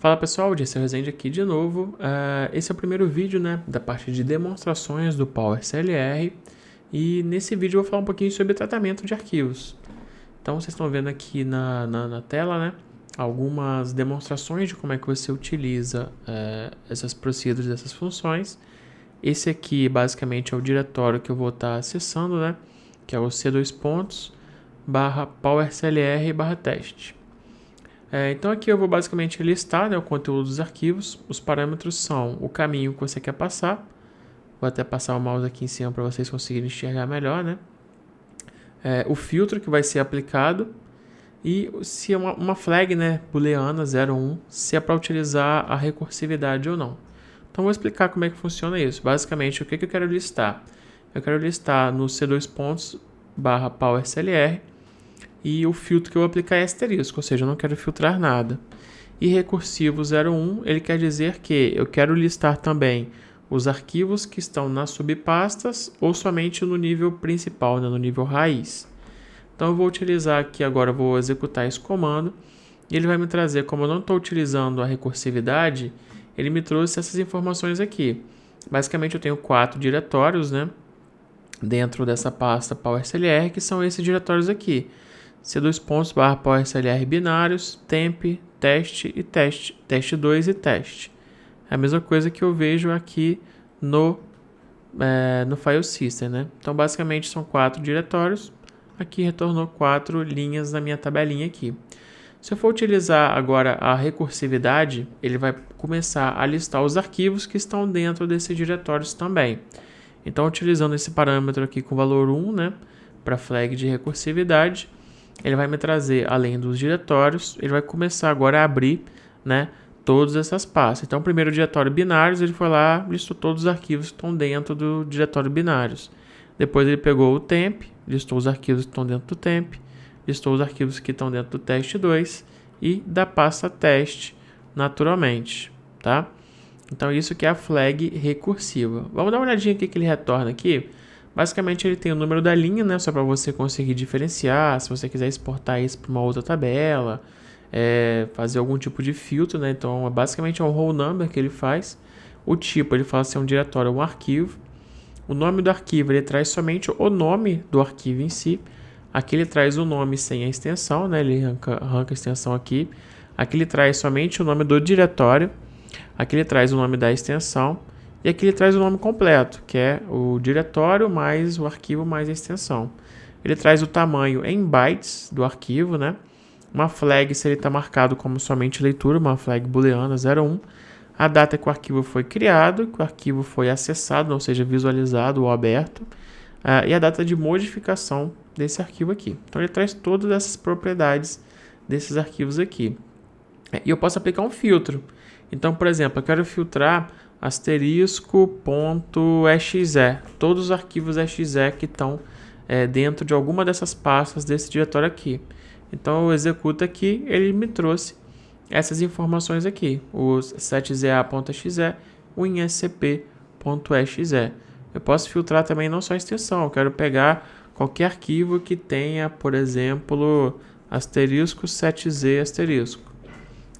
Fala pessoal, Dirceu Rezende aqui de novo. Esse é o primeiro vídeo, né, da parte de demonstrações do PowerCLR, e nesse vídeo eu vou falar um pouquinho sobre tratamento de arquivos. Então vocês estão vendo aqui na tela, né, algumas demonstrações de como é que você utiliza essas procedures, essas funções. Esse aqui basicamente é o diretório que eu vou estar acessando, né, que é o c:/PowerCLR/teste. Então aqui eu vou basicamente listar, né, o conteúdo dos arquivos. Os parâmetros são o caminho que você quer passar. Vou até passar o mouse aqui em cima para vocês conseguirem enxergar melhor, né? O filtro que vai ser aplicado e se é uma flag, né, booleana 0,1, se é para utilizar a recursividade ou não. Então vou explicar como é que funciona isso. Basicamente, o que eu quero listar? Eu quero listar no c:/PowerCLR e o filtro que eu vou aplicar é asterisco, ou seja, eu não quero filtrar nada. E recursivo 0,1, ele quer dizer que eu quero listar também os arquivos que estão nas subpastas ou somente no nível principal, né, no nível raiz. Então eu vou utilizar aqui agora, vou executar esse comando e ele vai me trazer, como eu não estou utilizando a recursividade, ele me trouxe essas informações aqui. Basicamente eu tenho 4 diretórios, né, dentro dessa pasta PowerCLR, que são esses diretórios aqui. c:/PowerCLR binários, temp, teste e teste, teste2 e teste. É a mesma coisa que eu vejo aqui no file system, né? Então basicamente são 4 diretórios. Aqui retornou 4 linhas na minha tabelinha aqui. Se eu for utilizar agora a recursividade, ele vai começar a listar os arquivos que estão dentro desses diretórios também. Então utilizando esse parâmetro aqui com valor 1, né, para flag de recursividade, ele vai me trazer, além dos diretórios, ele vai começar agora a abrir, né, todas essas pastas. Então, o primeiro diretório binários, ele foi lá, listou todos os arquivos que estão dentro do diretório binários. Depois ele pegou o temp, listou os arquivos que estão dentro do temp, listou os arquivos que estão dentro do teste2 e da pasta teste, naturalmente, tá? Então, isso que é a flag recursiva. Vamos dar uma olhadinha aqui que ele retorna aqui. Basicamente, ele tem o número da linha, né, só para você conseguir diferenciar, se você quiser exportar isso para uma outra tabela, fazer algum tipo de filtro, né? Então, basicamente é um whole number que ele faz. O tipo, ele fala se é um diretório ou um arquivo. O nome do arquivo, ele traz somente o nome do arquivo em si. Aqui ele traz o nome sem a extensão, né? Ele arranca a extensão aqui. Aqui ele traz somente o nome do diretório. Aqui ele traz o nome da extensão. E aqui ele traz o nome completo, que é o diretório mais o arquivo mais a extensão. Ele traz o tamanho em bytes do arquivo, né? Uma flag se ele está marcado como somente leitura, uma flag booleana 0,1. A data que o arquivo foi criado, que o arquivo foi acessado, ou seja, visualizado ou aberto. E a data de modificação desse arquivo aqui. Então ele traz todas essas propriedades desses arquivos aqui. E eu posso aplicar um filtro. Então, por exemplo, eu quero filtrar *.exe, todos os arquivos exe que estão dentro de alguma dessas pastas desse diretório aqui. Então eu executo aqui, ele me trouxe essas informações aqui, os setza.exe, o inscp.exe. Eu posso filtrar também não só a extensão, eu quero pegar qualquer arquivo que tenha, por exemplo, *setz*.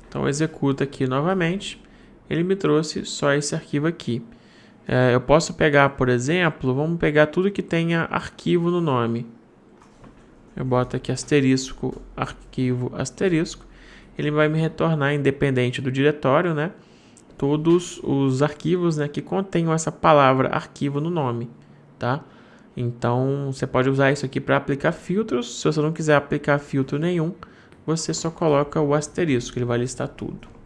Então eu executo aqui novamente. Ele me trouxe só esse arquivo aqui. Eu posso pegar, por exemplo, vamos pegar tudo que tenha arquivo no nome. Eu boto aqui asterisco, arquivo, asterisco. Ele vai me retornar, independente do diretório, né, todos os arquivos, né, que contenham essa palavra arquivo no nome, tá? Então, você pode usar isso aqui para aplicar filtros. Se você não quiser aplicar filtro nenhum, você só coloca o asterisco, ele vai listar tudo.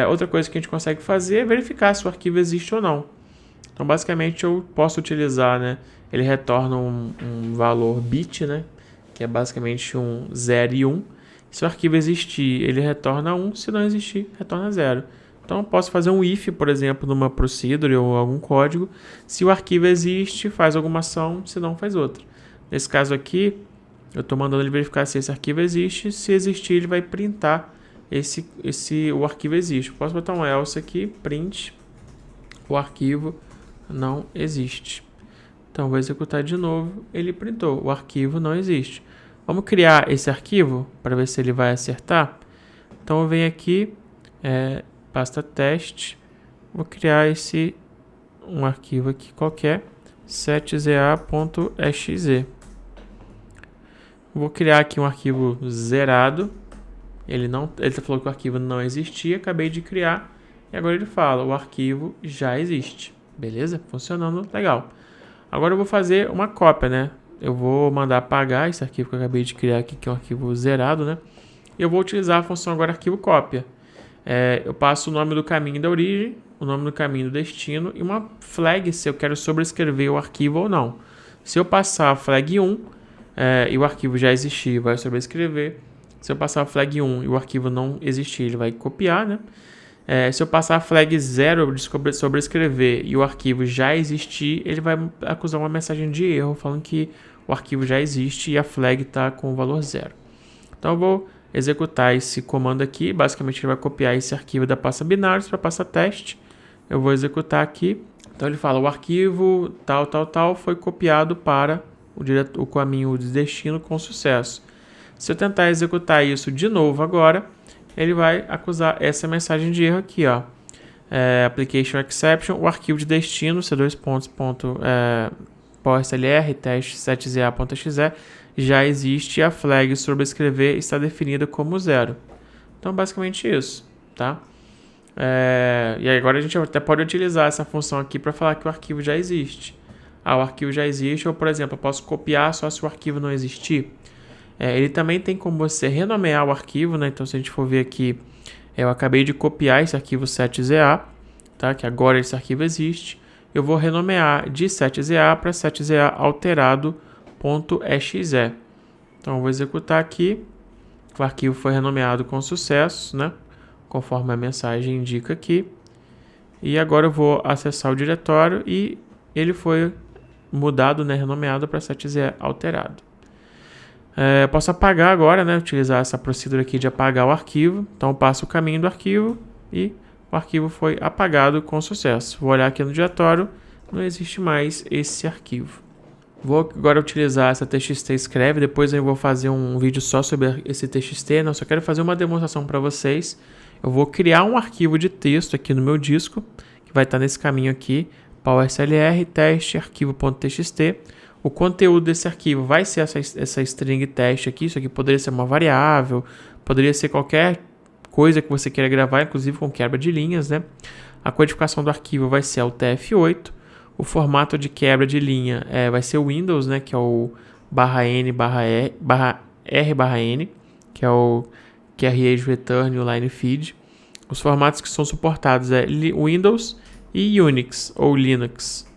Outra coisa que a gente consegue fazer é verificar se o arquivo existe ou não. Então, basicamente, eu posso utilizar, né, ele retorna um valor bit, né, que é basicamente um 0 e 1. Se o arquivo existir, ele retorna 1. Se não existir, retorna 0. Então, eu posso fazer um if, por exemplo, numa procedure ou algum código. Se o arquivo existe, faz alguma ação, se não, faz outra. Nesse caso aqui, eu estou mandando ele verificar se esse arquivo existe. Se existir, ele vai printar o arquivo existe. Posso botar um else aqui, print, o arquivo não existe. Então, vou executar de novo, ele printou, o arquivo não existe. Vamos criar esse arquivo para ver se ele vai acertar. Então, eu venho aqui, pasta teste. Vou criar um arquivo aqui qualquer, setza.exe. Vou criar aqui um arquivo zerado. Ele falou que o arquivo não existia, acabei de criar. E agora ele fala, o arquivo já existe. Beleza? Funcionando legal. Agora eu vou fazer uma cópia, né? Eu vou mandar apagar esse arquivo que eu acabei de criar aqui, que é um arquivo zerado, né? E eu vou utilizar a função agora arquivo cópia. Eu passo o nome do caminho da origem, o nome do caminho do destino e uma flag se eu quero sobrescrever o arquivo ou não. Se eu passar a flag 1 e o arquivo já existir, vai sobrescrever. Se eu passar a flag 1 e o arquivo não existir, ele vai copiar, né? Se eu passar a flag 0 de sobrescrever e o arquivo já existir, ele vai acusar uma mensagem de erro falando que o arquivo já existe e a flag está com o valor 0. Então eu vou executar esse comando aqui. Basicamente ele vai copiar esse arquivo da pasta binários para a pasta teste. Eu vou executar aqui. Então ele fala, o arquivo tal foi copiado para o caminho de destino com sucesso. Se eu tentar executar isso de novo agora, ele vai acusar essa mensagem de erro aqui, ó. Application exception, o arquivo de destino, c2.powerslr teste setza.exe já existe e a flag sobrescrever está definida como 0. Então, basicamente isso, tá? E agora a gente até pode utilizar essa função aqui para falar que o arquivo já existe. O arquivo já existe, ou por exemplo, eu posso copiar só se o arquivo não existir. Ele também tem como você renomear o arquivo, né? Então, se a gente for ver aqui, eu acabei de copiar esse arquivo setza, tá? Que agora esse arquivo existe. Eu vou renomear de setza para setza alterado.exe. Então, eu vou executar aqui. O arquivo foi renomeado com sucesso, né? Conforme a mensagem indica aqui. E agora eu vou acessar o diretório e ele foi mudado, né? Renomeado para setza alterado. Eu posso apagar agora, né? Utilizar essa procedura aqui de apagar o arquivo. Então, eu passo o caminho do arquivo e o arquivo foi apagado com sucesso. Vou olhar aqui no diretório, não existe mais esse arquivo. Vou agora utilizar essa txt escreve, depois eu vou fazer um vídeo só sobre esse txt, não, só quero fazer uma demonstração para vocês. Eu vou criar um arquivo de texto aqui no meu disco, que vai estar nesse caminho aqui, powerslr teste arquivo.txt. O conteúdo desse arquivo vai ser essa string teste aqui. Isso aqui poderia ser uma variável, poderia ser qualquer coisa que você queira gravar, inclusive com quebra de linhas, né? A codificação do arquivo vai ser o TF8. O formato de quebra de linha vai ser o Windows, né? Que é o /n/r/n, que é o carriage return e o line feed. Os formatos que são suportados é Windows e Unix ou Linux,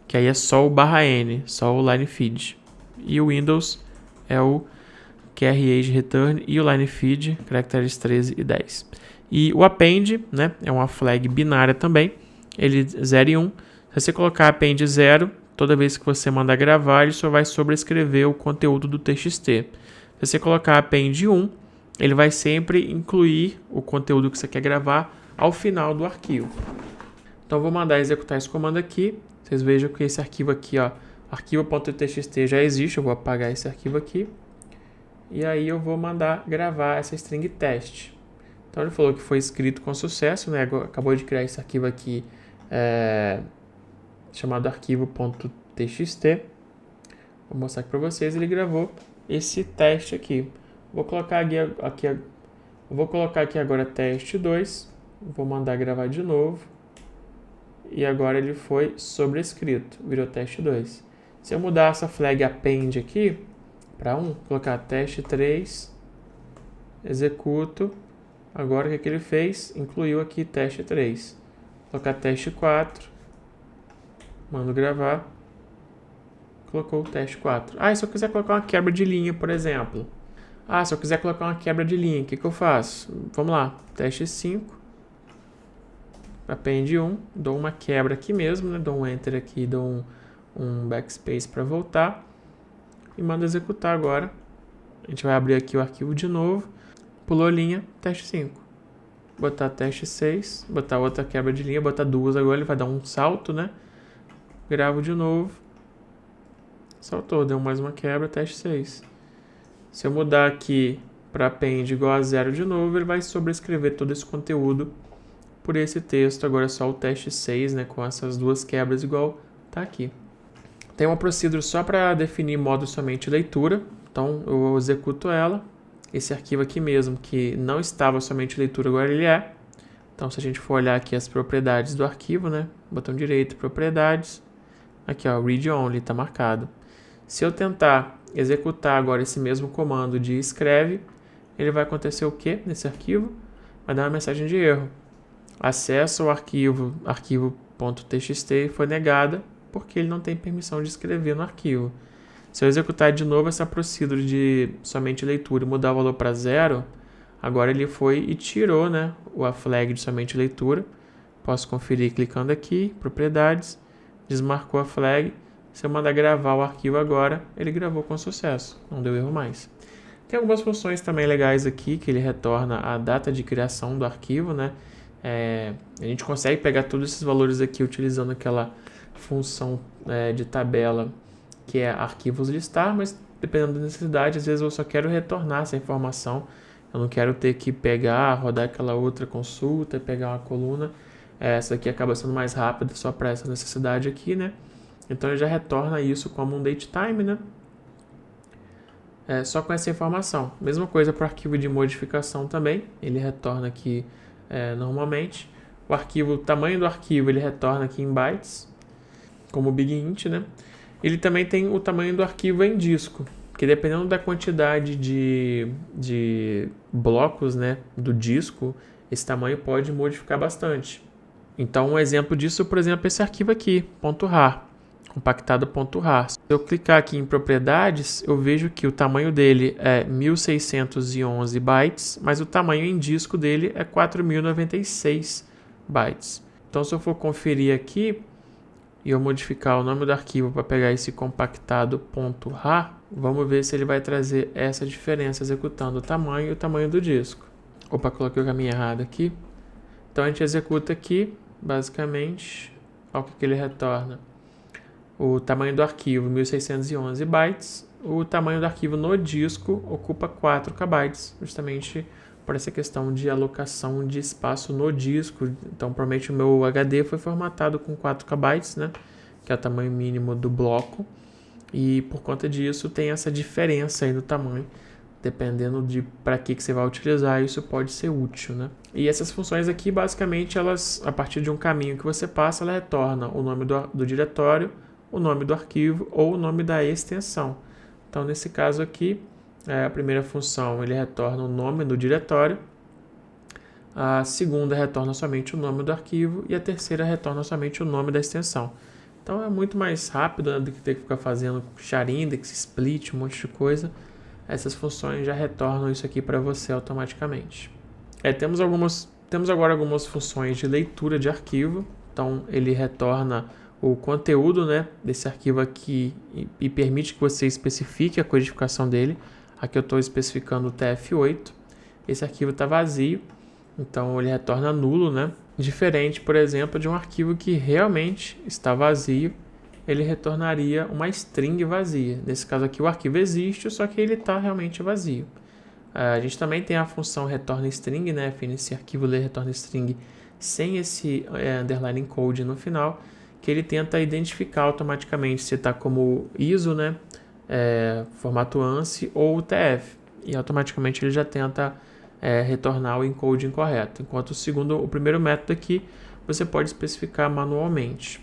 que aí é só o /n, só o line feed. E o Windows é o carriage return e o line feed, caracteres 13 e 10. E o append, né, é uma flag binária também, ele 0 e 1. Se você colocar append 0, toda vez que você mandar gravar, ele só vai sobrescrever o conteúdo do txt. Se você colocar append 1, ele vai sempre incluir o conteúdo que você quer gravar ao final do arquivo. Então, eu vou mandar executar esse comando aqui. Vocês vejam que esse arquivo aqui, ó, arquivo.txt já existe. Eu vou apagar esse arquivo aqui. E aí eu vou mandar gravar essa string teste. Então ele falou que foi escrito com sucesso, né? Acabou de criar esse arquivo aqui chamado arquivo.txt. Vou mostrar aqui para vocês. Ele gravou esse teste aqui. Vou colocar aqui agora teste 2. Vou mandar gravar de novo. E agora ele foi sobrescrito, virou teste 2. Se eu mudar essa flag append aqui para 1, colocar teste 3, executo. Agora o que ele fez? Incluiu aqui teste 3. Colocar teste 4, mando gravar, colocou o teste 4. E se eu quiser colocar uma quebra de linha, por exemplo. Se eu quiser colocar uma quebra de linha, o que eu faço? Vamos lá, teste 5. Append 1, dou uma quebra aqui mesmo, né? Dou um enter aqui, dou um backspace para voltar e mando executar agora. A gente vai abrir aqui o arquivo de novo, pulou linha, teste 5. Botar teste 6, botar outra quebra de linha, botar duas agora, ele vai dar um salto, né? Gravo de novo, saltou, deu mais uma quebra, teste 6. Se eu mudar aqui para append igual a 0 de novo, ele vai sobrescrever todo esse conteúdo por esse texto. Agora é só o teste 6, né, com essas duas quebras igual tá aqui. Tem uma procedure só para definir modo somente leitura, então eu executo ela. Esse arquivo aqui mesmo, que não estava somente leitura, agora ele é. Então se a gente for olhar aqui as propriedades do arquivo, né, botão direito, propriedades, aqui ó, read only, está marcado. Se eu tentar executar agora esse mesmo comando de escreve, ele vai acontecer o que nesse arquivo? Vai dar uma mensagem de erro. Acesso ao arquivo.txt foi negada porque ele não tem permissão de escrever no arquivo. Se eu executar de novo essa procedure de somente leitura e mudar o valor para 0, agora ele foi e tirou, né, a flag de somente leitura. Posso conferir clicando aqui, propriedades, desmarcou a flag. Se eu mandar gravar o arquivo agora, ele gravou com sucesso, não deu erro mais. Tem algumas funções também legais aqui, que ele retorna a data de criação do arquivo, né? A gente consegue pegar todos esses valores aqui utilizando aquela função de tabela que é arquivos listar, mas dependendo da necessidade, às vezes eu só quero retornar essa informação, eu não quero ter que pegar, rodar aquela outra consulta, pegar uma coluna. Essa aqui acaba sendo mais rápida só para essa necessidade aqui, né? Então ele já retorna isso como um datetime, né? Só com essa informação. Mesma coisa para o arquivo de modificação também, ele retorna aqui normalmente. O tamanho do arquivo ele retorna aqui em bytes, como big int, né? Ele também tem o tamanho do arquivo em disco, que dependendo da quantidade de blocos, né, do disco, esse tamanho pode modificar bastante. Então um exemplo disso, por exemplo, esse arquivo aqui, .rar, compactado.rar. Se eu clicar aqui em propriedades, eu vejo que o tamanho dele é 1611 bytes, mas o tamanho em disco dele é 4096 bytes. Então se eu for conferir aqui e eu modificar o nome do arquivo para pegar esse compactado.rar, vamos ver se ele vai trazer essa diferença executando o tamanho e o tamanho do disco. Opa, coloquei o caminho errado aqui. Então a gente executa aqui, basicamente, olha o que ele retorna. O tamanho do arquivo, 1611 bytes. O tamanho do arquivo no disco ocupa 4 KB, justamente por essa questão de alocação de espaço no disco. Então, provavelmente o meu HD foi formatado com 4 KB, né? Que é o tamanho mínimo do bloco. E por conta disso tem essa diferença aí no tamanho. Dependendo de para que você vai utilizar, isso pode ser útil, né? E essas funções aqui, basicamente, elas, a partir de um caminho que você passa, ela retorna o nome do diretório, o nome do arquivo ou o nome da extensão. Então, nesse caso aqui, a primeira função ele retorna o nome do diretório, a segunda retorna somente o nome do arquivo e a terceira retorna somente o nome da extensão. Então, é muito mais rápido, né, do que ter que ficar fazendo char index, split, um monte de coisa. Essas funções já retornam isso aqui para você automaticamente. Temos agora algumas funções de leitura de arquivo. Então, ele retorna o conteúdo, né, desse arquivo aqui e permite que você especifique a codificação dele. Aqui eu estou especificando o TF8. Esse arquivo está vazio, então ele retorna nulo, né? Diferente, por exemplo, de um arquivo que realmente está vazio, ele retornaria uma string vazia. Nesse caso aqui o arquivo existe, só que ele está realmente vazio. A gente também tem a função retorna string, né? Nesse arquivo ler retorna string sem esse underline encode no final, que ele tenta identificar automaticamente se está como ISO, né? Formato ANSI ou UTF, e automaticamente ele já tenta retornar o encode incorreto. Enquanto o primeiro método aqui você pode especificar manualmente.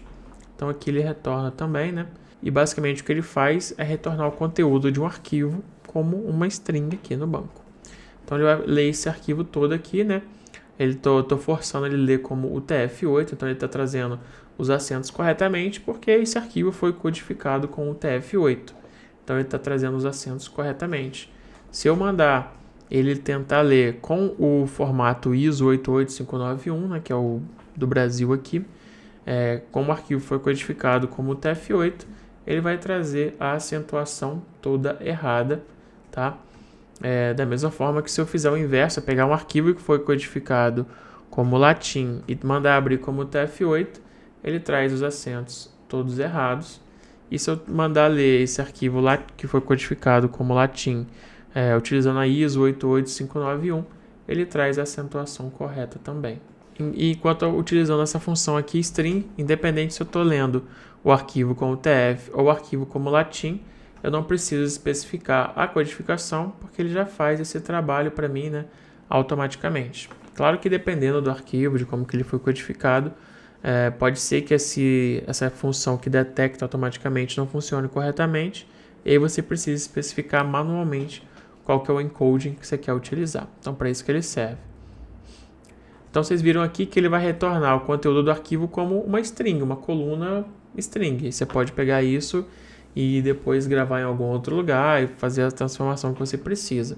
Então aqui ele retorna também, né? E basicamente o que ele faz é retornar o conteúdo de um arquivo como uma string aqui no banco. Então ele vai ler esse arquivo todo aqui, né? Tô forçando ele a ler como UTF-8, então ele está trazendo os acentos corretamente, porque esse arquivo foi codificado com UTF-8. Então ele está trazendo os acentos corretamente. Se eu mandar ele tentar ler com o formato ISO 88591, né, que é o do Brasil aqui, como o arquivo foi codificado como TF8, ele vai trazer a acentuação toda errada, tá? Da mesma forma que se eu fizer o inverso, eu pegar um arquivo que foi codificado como latim e mandar abrir como TF8, ele traz os acentos todos errados. E se eu mandar ler esse arquivo lá que foi codificado como latim utilizando a ISO 88591, ele traz a acentuação correta também. E enquanto utilizando essa função aqui, string, independente se eu estou lendo o arquivo como TF ou o arquivo como latim, eu não preciso especificar a codificação, porque ele já faz esse trabalho para mim, né, automaticamente. Claro que dependendo do arquivo, de como que ele foi codificado, pode ser que essa função que detecta automaticamente não funcione corretamente, e aí você precisa especificar manualmente qual que é o encoding que você quer utilizar. Então, para isso que ele serve. Então, vocês viram aqui que ele vai retornar o conteúdo do arquivo como uma string, uma coluna string. Você pode pegar isso e depois gravar em algum outro lugar e fazer a transformação que você precisa.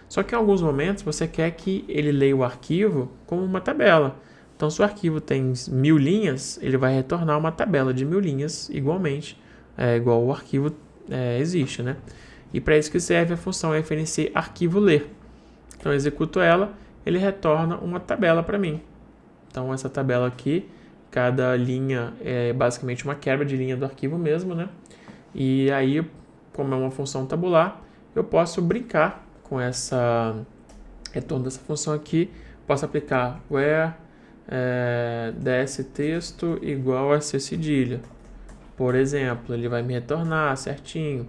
Só que em alguns momentos você quer que ele leia o arquivo como uma tabela. Então, se o arquivo tem 1000 linhas, ele vai retornar uma tabela de 1000 linhas igualmente, igual o arquivo existe, né? E para isso que serve a função FNC arquivo ler. Então, eu executo ela, ele retorna uma tabela para mim. Então, essa tabela aqui, cada linha é basicamente uma quebra de linha do arquivo mesmo, né? E aí, como é uma função tabular, eu posso brincar com essa retorno dessa função aqui. Posso aplicar where desse texto igual a essa cedilha. Por exemplo, ele vai me retornar certinho.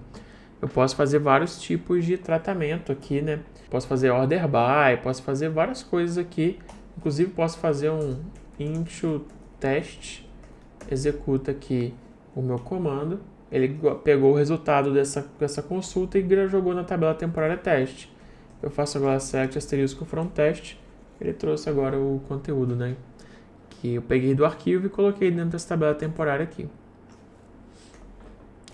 Eu posso fazer vários tipos de tratamento aqui, né? Posso fazer order by, posso fazer várias coisas aqui. Inclusive, posso fazer um into test. Executa aqui o meu comando. Ele pegou o resultado dessa consulta e jogou na tabela temporária teste. Eu faço agora select asterisco from test. Ele trouxe agora o conteúdo, né? Que eu peguei do arquivo e coloquei dentro dessa tabela temporária aqui.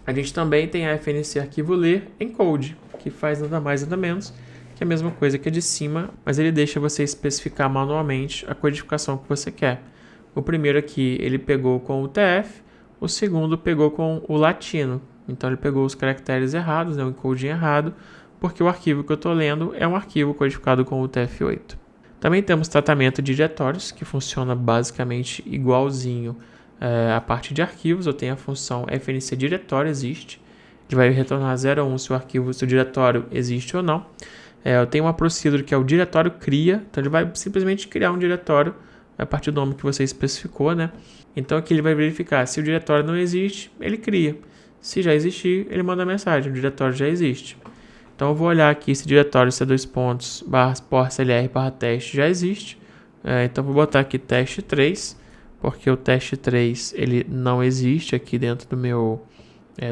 A gente também tem a FNC arquivo ler encode, que faz nada mais nada menos que a mesma coisa que a de cima, mas ele deixa você especificar manualmente a codificação que você quer. O primeiro aqui ele pegou com o TF, o segundo pegou com o latino. Então ele pegou os caracteres errados, né, o encoding errado, porque o arquivo que eu estou lendo é um arquivo codificado com o TF8. Também temos tratamento de diretórios, que funciona basicamente igualzinho a parte de arquivos. Eu tenho a função FNC diretório existe. Ele vai retornar 0 ou 1 se o diretório existe ou não. Eu tenho uma procedure que é o diretório cria. Então ele vai simplesmente criar um diretório a partir do nome que você especificou, né? Então aqui ele vai verificar se o diretório não existe, ele cria. Se já existir, ele manda a mensagem, o diretório já existe. Então eu vou olhar aqui se o diretório C2 /CLR /teste já existe. Então eu vou botar aqui teste 3, porque o teste 3 ele não existe aqui dentro do meu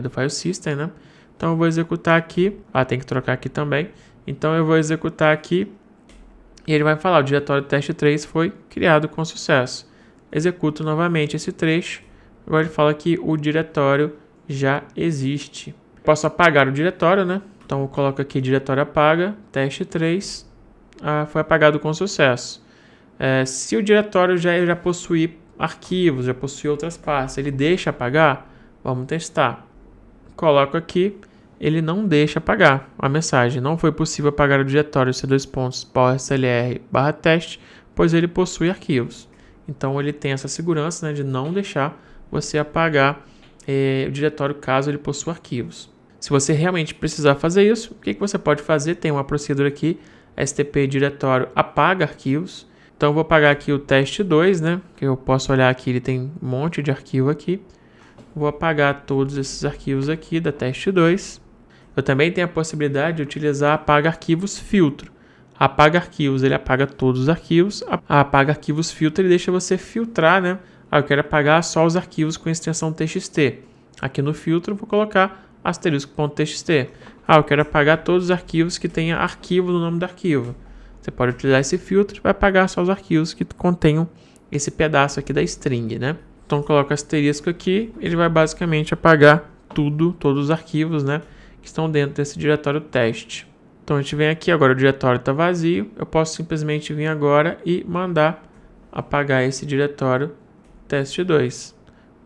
do file system, né? Então eu vou executar aqui. Tem que trocar aqui também. Então eu vou executar aqui e ele vai falar: o diretório teste 3 foi criado com sucesso. Executo novamente esse trecho. Agora ele fala que o diretório já existe. Posso apagar o diretório, né? Então eu coloco aqui diretório apaga, teste 3, foi apagado com sucesso. Se o diretório já possui arquivos, já possui outras pastas, ele deixa apagar? Vamos testar. Coloco aqui, ele não deixa apagar a mensagem. Não foi possível apagar o diretório C2 /CLR/teste, pois ele possui arquivos. Então ele tem essa segurança, né, de não deixar você apagar o diretório caso ele possua arquivos. Se você realmente precisar fazer isso, o que você pode fazer? Tem uma procedura aqui, stp diretório apaga arquivos. Então eu vou apagar aqui o teste 2, né? Que eu posso olhar aqui, ele tem um monte de arquivo aqui. Vou apagar todos esses arquivos aqui da teste 2. Eu também tenho a possibilidade de utilizar apaga arquivos filtro. Apaga arquivos, ele apaga todos os arquivos. Apaga arquivos filtro, ele deixa você filtrar, né? Eu quero apagar só os arquivos com extensão txt. Aqui no filtro eu vou colocar asterisco.txt. Eu quero apagar todos os arquivos que tenha arquivo no nome do arquivo. Você pode utilizar esse filtro, vai apagar só os arquivos que contenham esse pedaço aqui da string, né? Então coloco asterisco aqui, ele vai basicamente apagar todos os arquivos, né, que estão dentro desse diretório teste. Então a gente vem aqui, agora o diretório está vazio, eu posso simplesmente vir agora e mandar apagar esse diretório teste 2.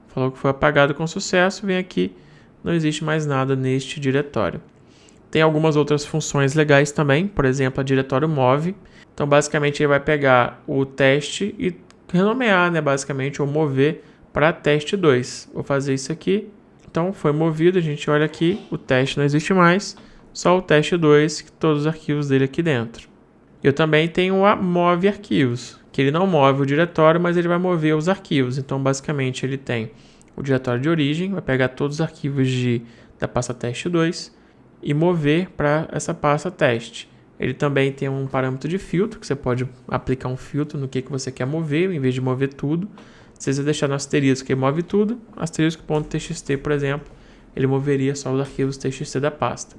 Falou que foi apagado com sucesso, vem aqui, não existe mais nada neste diretório. Tem algumas outras funções legais também, por exemplo, a diretório move. Então, basicamente, ele vai pegar o teste e renomear, né, basicamente, ou mover para teste 2. Vou fazer isso aqui. Então, foi movido, a gente olha aqui, o teste não existe mais, só o teste2, todos os arquivos dele aqui dentro. Eu também tenho a move arquivos, que ele não move o diretório, mas ele vai mover os arquivos. Então, basicamente, ele tem o diretório de origem, vai pegar todos os arquivos da pasta teste2 e mover para essa pasta teste. Ele também tem um parâmetro de filtro, que você pode aplicar um filtro no que você quer mover, em vez de mover tudo. Se você deixar no asterisco, ele move tudo. Asterisco.txt, por exemplo, ele moveria só os arquivos txt da pasta.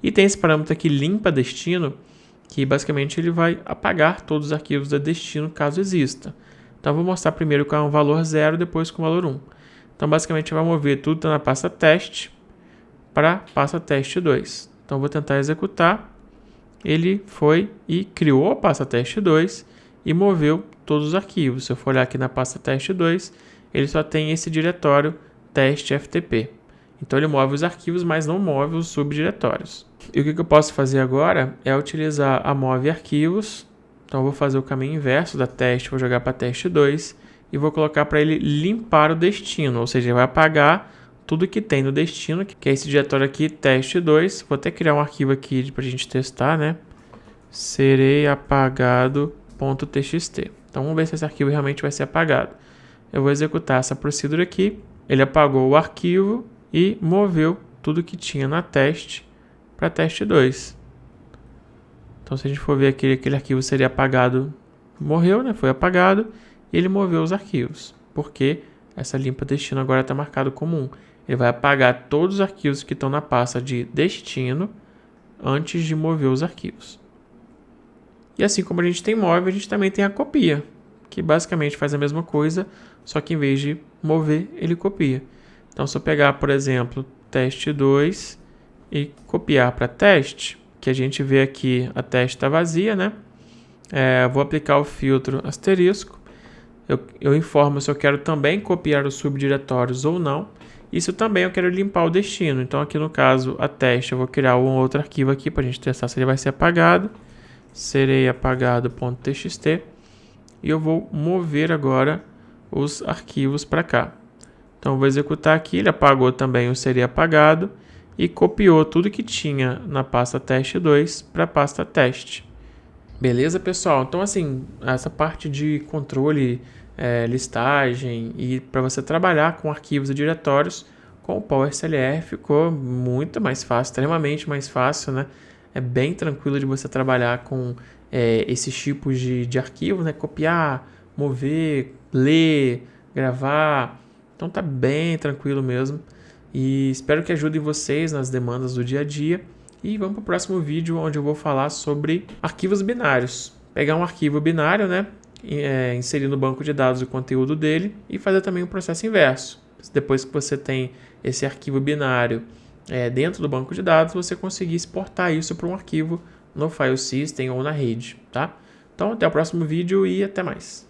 E tem esse parâmetro aqui, limpa destino, que basicamente ele vai apagar todos os arquivos da destino, caso exista. Então, eu vou mostrar primeiro com o valor 0, depois com o valor 1. Então, basicamente, vai mover tudo que está na pasta teste para a pasta teste2. Então, vou tentar executar. Ele foi e criou a pasta teste2 e moveu todos os arquivos. Se eu for olhar aqui na pasta teste2, ele só tem esse diretório teste FTP. Então, ele move os arquivos, mas não move os subdiretórios. E o que eu posso fazer agora é utilizar a move arquivos. Então, eu vou fazer o caminho inverso da teste, vou jogar para teste2 e vou colocar para ele limpar o destino, ou seja, ele vai apagar tudo que tem no destino, que é esse diretório aqui, teste2. Vou até criar um arquivo aqui para a gente testar, né? Serei_apagado.txt. Então, vamos ver se esse arquivo realmente vai ser apagado. Eu vou executar essa procedura aqui. Ele apagou o arquivo e moveu tudo que tinha na teste para teste2. Então, se a gente for ver aqui, aquele arquivo seria apagado, morreu, né? Foi apagado e ele moveu os arquivos, porque essa limpa destino agora está marcado como 1. Ele vai apagar todos os arquivos que estão na pasta de destino antes de mover os arquivos. E assim como a gente tem move, a gente também tem a copia, que basicamente faz a mesma coisa, só que em vez de mover, ele copia. Então, se eu pegar, por exemplo, teste2 e copiar para teste, que a gente vê aqui a teste está vazia, né? Vou aplicar o filtro asterisco. Eu informo se eu quero também copiar os subdiretórios ou não. Isso também eu quero limpar o destino. Então, aqui no caso, a teste, eu vou criar um outro arquivo aqui para a gente testar se ele vai ser apagado. Serei_apagado.txt. E eu vou mover agora os arquivos para cá. Então, eu vou executar aqui. Ele apagou também o serei apagado e copiou tudo que tinha na pasta teste2 para a pasta teste. Beleza, pessoal? Então, assim, essa parte de controle, listagem e para você trabalhar com arquivos e diretórios com o PowerSLR ficou muito mais fácil, extremamente mais fácil, né? É bem tranquilo de você trabalhar com esses tipos de arquivos, né? Copiar, mover, ler, gravar. Então, tá bem tranquilo mesmo. E espero que ajude vocês nas demandas do dia a dia. E vamos para o próximo vídeo, onde eu vou falar sobre arquivos binários. Pegar um arquivo binário, né? Inserir no banco de dados o conteúdo dele e fazer também o processo inverso. Depois que você tem esse arquivo binário dentro do banco de dados, você conseguir exportar isso para um arquivo no file system ou na rede, tá? Então, até o próximo vídeo e até mais.